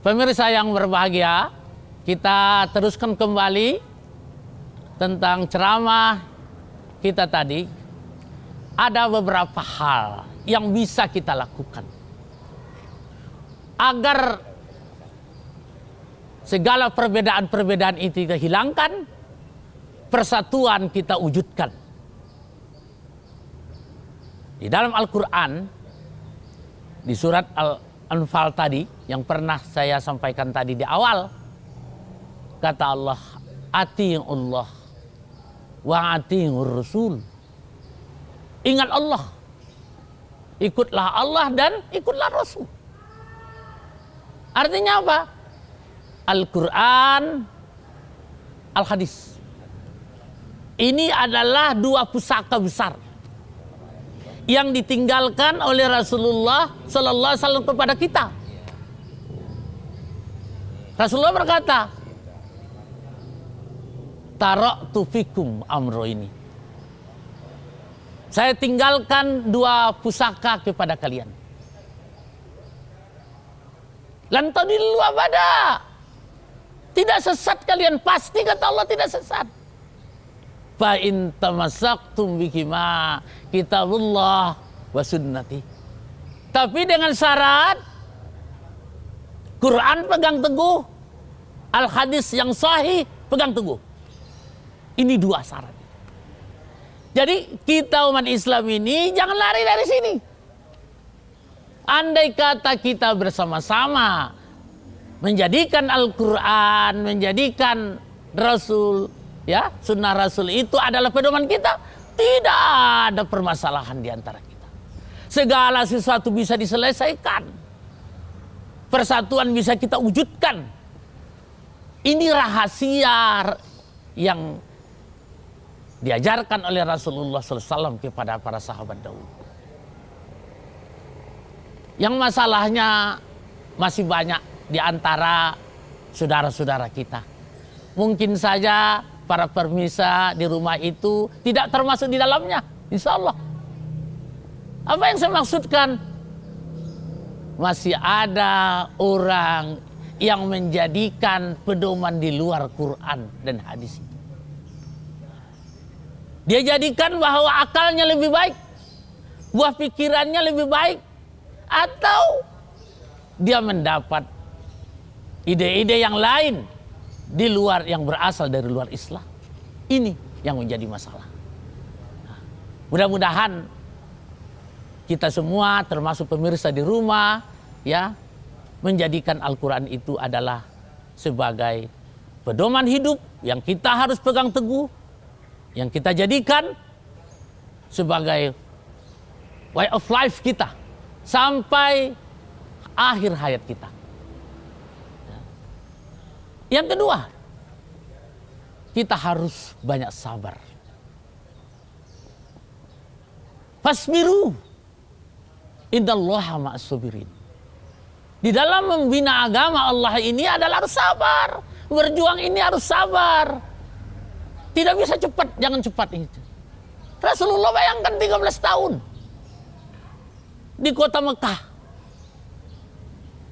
Pemirsa yang berbahagia, kita teruskan kembali tentang ceramah kita tadi. Ada beberapa hal yang bisa kita lakukan agar segala perbedaan-perbedaan itu kita hilangkan, persatuan kita wujudkan. Di dalam Al-Quran, di surat Al-Anfal tadi, yang pernah saya sampaikan tadi di awal, kata Allah, ati'ullah wa ati'ur rasul. Ingat Allah, ikutlah Allah dan ikutlah Rasul. Artinya apa? Al-Quran, Al-Hadis. Ini adalah dua pusaka besar yang ditinggalkan oleh Rasulullah Sallallahu Alaihi Wasallam kepada kita. Rasulullah berkata, taraktu fikum amro ini. Saya tinggalkan dua pusaka kepada kalian. Lan tadillu abada. Tidak sesat kalian, pasti kata Allah tidak sesat. Fa in tamassaktum bihima kitabullah wa sunnati. Tapi dengan syarat Quran pegang teguh, Al-Hadis yang sahih pegang teguh. Ini dua syarat. Jadi kita umat Islam ini jangan lari dari sini. Andai kata kita bersama-sama menjadikan Al-Quran, menjadikan Rasul, ya, sunnah Rasul itu adalah pedoman kita, tidak ada permasalahan di antara kita. Segala sesuatu bisa diselesaikan. Persatuan bisa kita wujudkan. Ini rahasia yang diajarkan oleh Rasulullah SAW kepada para sahabat dahulu. Yang masalahnya masih banyak di antara saudara-saudara kita. Mungkin saja para pemirsa di rumah itu tidak termasuk di dalamnya, insya Allah. Apa yang saya maksudkan? Masih ada orang yang menjadikan pedoman di luar Quran dan hadis. Dia jadikan bahwa akalnya lebih baik, buah pikirannya lebih baik, atau dia mendapat ide-ide yang lain di luar, yang berasal dari luar Islam. Ini yang menjadi masalah. Nah, mudah-mudahan kita semua, termasuk pemirsa di rumah, ya, menjadikan Al-Quran itu adalah sebagai pedoman hidup yang kita harus pegang teguh, yang kita jadikan sebagai way of life kita sampai akhir hayat kita. Yang kedua, kita harus banyak sabar. Fasbiru, innallaha ma'as sabirin. Di dalam membina agama Allah ini adalah harus sabar. Berjuang ini harus sabar. Tidak bisa cepat, jangan cepat itu. Rasulullah bayangkan 13 tahun di kota Mekah.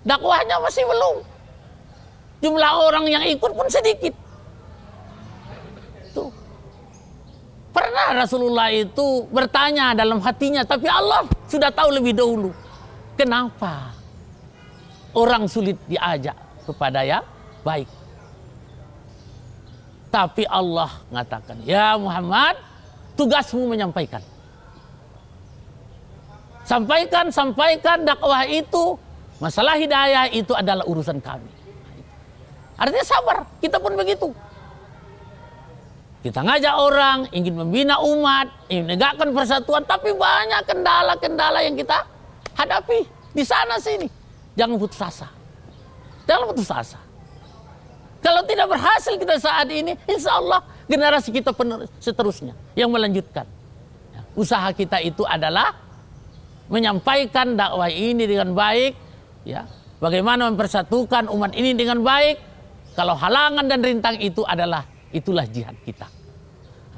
Dakwahnya masih belum. Jumlah orang yang ikut pun sedikit. Tuh. Pernah Rasulullah itu bertanya dalam hatinya, tapi Allah sudah tahu lebih dahulu. Kenapa orang sulit diajak kepada yang baik? Tapi Allah mengatakan, ya Muhammad, tugasmu menyampaikan. Sampaikan dakwah itu, masalah hidayah itu adalah urusan kami. Artinya sabar, kita pun begitu. Kita ngajak orang, ingin membina umat, ingin menegakkan persatuan, tapi banyak kendala-kendala yang kita hadapi di sana sini. Jangan putus asa. Jangan putus asa. Kalau tidak berhasil kita saat ini, insya Allah generasi kita seterusnya yang melanjutkan. Usaha kita itu adalah menyampaikan dakwah ini dengan baik, ya. Bagaimana mempersatukan umat ini dengan baik. Kalau halangan dan rintang itu itulah jihad kita.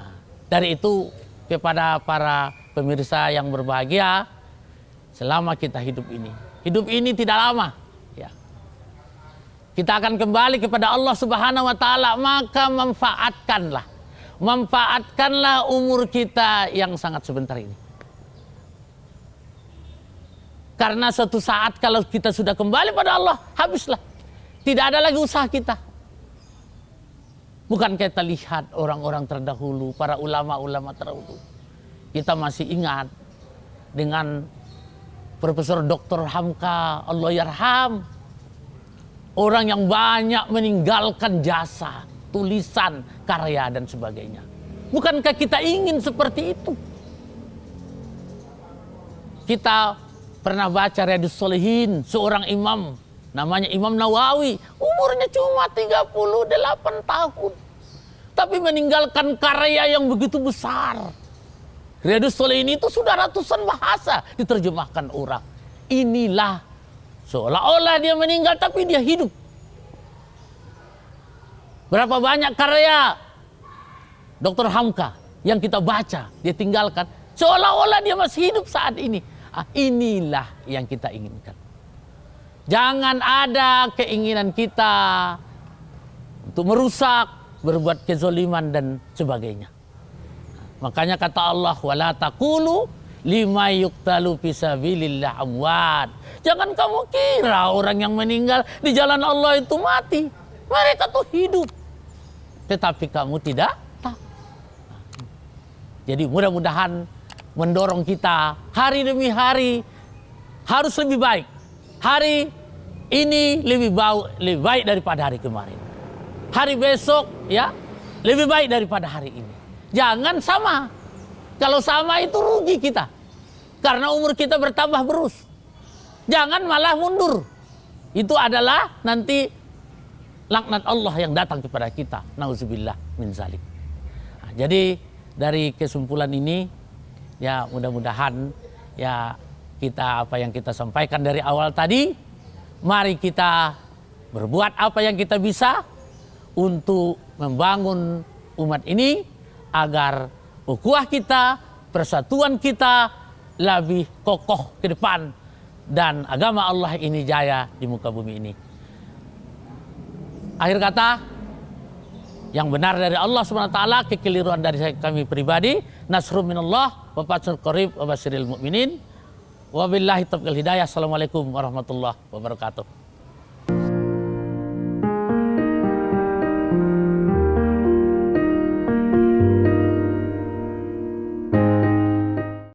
Nah, dari itu kepada para pemirsa yang berbahagia, selama kita hidup ini tidak lama, ya. kita akan kembali kepada Allah Subhanahu wa taala, maka manfaatkanlah umur kita yang sangat sebentar ini. Karena suatu saat kalau kita sudah kembali pada Allah, habislah. Tidak ada lagi usaha kita. Bukan kita lihat orang-orang terdahulu, para ulama-ulama terdahulu. Kita masih ingat dengan Profesor Dr. Hamka, Allah yarham. Orang yang banyak meninggalkan jasa, tulisan, karya, dan sebagainya. Bukankah kita ingin seperti itu? Kita pernah baca Riyadhus Shalihin, seorang imam, namanya Imam Nawawi, umurnya cuma 38 tahun. Tapi meninggalkan karya yang begitu besar. Riyadhus Shalihin itu sudah ratusan bahasa diterjemahkan orang. Inilah seolah-olah dia meninggal tapi dia hidup. Berapa banyak karya Dr. Hamka yang kita baca, dia tinggalkan. Seolah-olah dia masih hidup saat ini. Inilah yang kita inginkan. Jangan ada keinginan kita untuk merusak, berbuat kezaliman dan sebagainya. Makanya kata Allah, wala taqulu lima yuqtalu fisabilillah amwat. Jangan kamu kira orang yang meninggal di jalan Allah itu mati. Mereka tuh hidup. Tetapi kamu tidak tahu. Jadi mudah-mudahan mendorong kita hari demi hari harus lebih baik. Hari ini lebih baik daripada hari kemarin. Hari besok ya lebih baik daripada hari ini. Jangan sama. Kalau sama itu rugi kita. Karena umur kita bertambah terus. Jangan malah mundur. Itu adalah nanti laknat Allah yang datang kepada kita. Nauzubillah min zalik. Nah, jadi dari kesimpulan ini ya mudah-mudahan ya kita apa yang kita sampaikan dari awal tadi, mari kita berbuat apa yang kita bisa untuk membangun umat ini agar ukhuwah kita, persatuan kita lebih kokoh ke depan dan agama Allah ini jaya di muka bumi ini. Akhir kata, yang benar dari Allah SWT, kekeliruan dari kami pribadi, nasrun minallah, wa fathun qarib, wa basyiril mu'minin. Wabillahi taufiq wal hidayah. Assalamualaikum warahmatullahi wabarakatuh.